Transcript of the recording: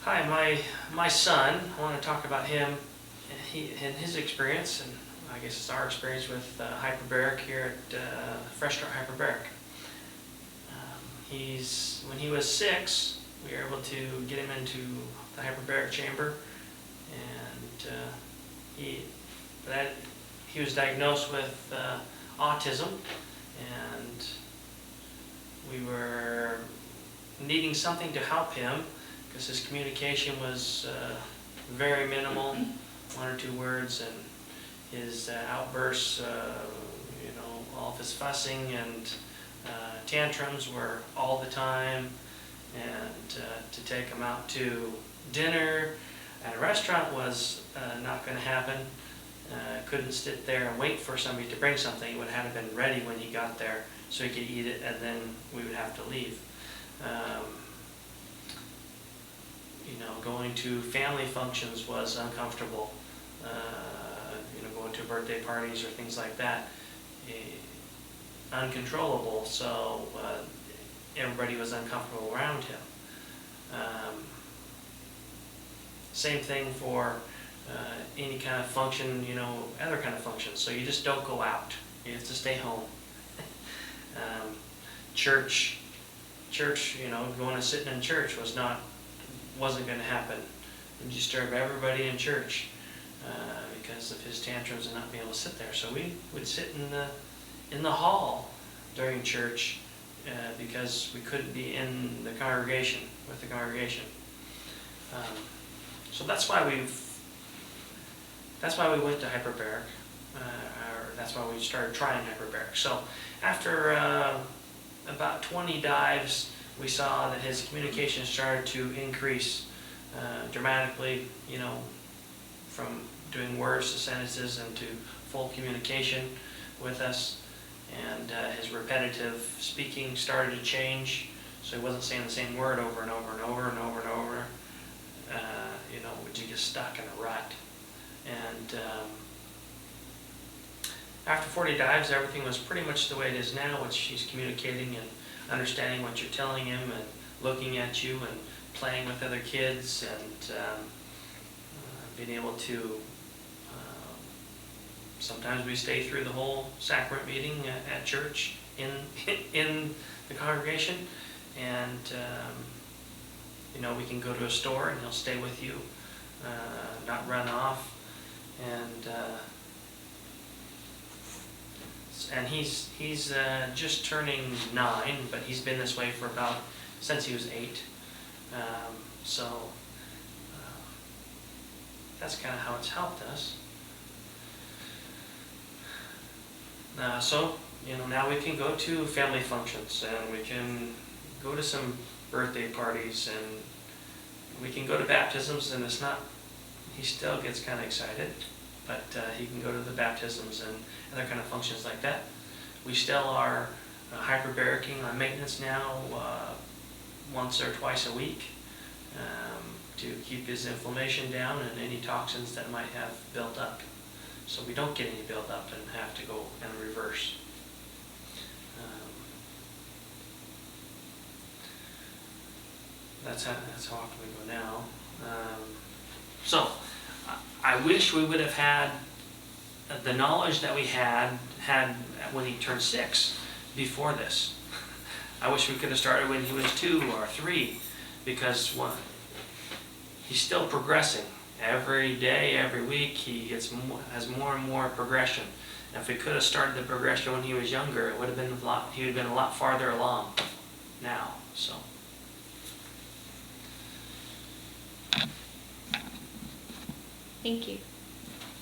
Hi, my son, I want to talk about him and his experience, and I guess it's our experience with Hyperbaric here at Fresh Start Hyperbaric. When he was 6, we were able to get him into the hyperbaric chamber, and he was diagnosed with autism, and we were needing something to help him because his communication was very minimal, 1 or 2 words, and his outbursts, all of his fussing and tantrums were all the time, and to take him out to dinner at a restaurant was not going to happen. Couldn't sit there and wait for somebody to bring something. It would have been ready when he got there so he could eat it, and then we would have to leave. Going to family functions was uncomfortable. Going to birthday parties or things like that, uncontrollable. So everybody was uncomfortable around him. Same thing for any kind of function, other kind of functions. So you just don't go out. You have to stay home. Church, going and sitting in church wasn't going to happen. And disturb everybody in church because of his tantrums and not being able to sit there. So we would sit in the hall during church because we couldn't be in the congregation with the congregation. So that's why we went to Hyperbaric, or that's why we started trying Hyperbaric. So after about 20 dives, we saw that his communication started to increase dramatically, from doing words to sentences and to full communication with us. And his repetitive speaking started to change, so he wasn't saying the same word over and over and over and over and over. We just stuck in a rut. And after 40 dives, everything was pretty much the way it is now, which he's communicating and understanding what you're telling him and looking at you and playing with other kids and being able to sometimes we stay through the whole sacrament meeting at church in the congregation, and we can go to a store and he'll stay with you, not run off, and he's just turning 9, but he's been this way for since he was 8. That's kind of how it's helped us. Now we can go to family functions, and we can go to some birthday parties, and we can go to baptisms, and he still gets kind of excited, but he can go to the baptisms and other kind of functions like that. We still are hyperbaricing on maintenance now once or twice a week to keep his inflammation down and any toxins that might have built up, so we don't get any build-up and have to go and reverse. That's how often we go now. So I wish we would have had the knowledge that we had when he turned 6 before this. I wish we could have started when he was 2 or 3, because he's still progressing. Every day, every week, he has more and more progression. And if we could have started the progression when he was younger, he would have been a lot farther along now. So. Thank you.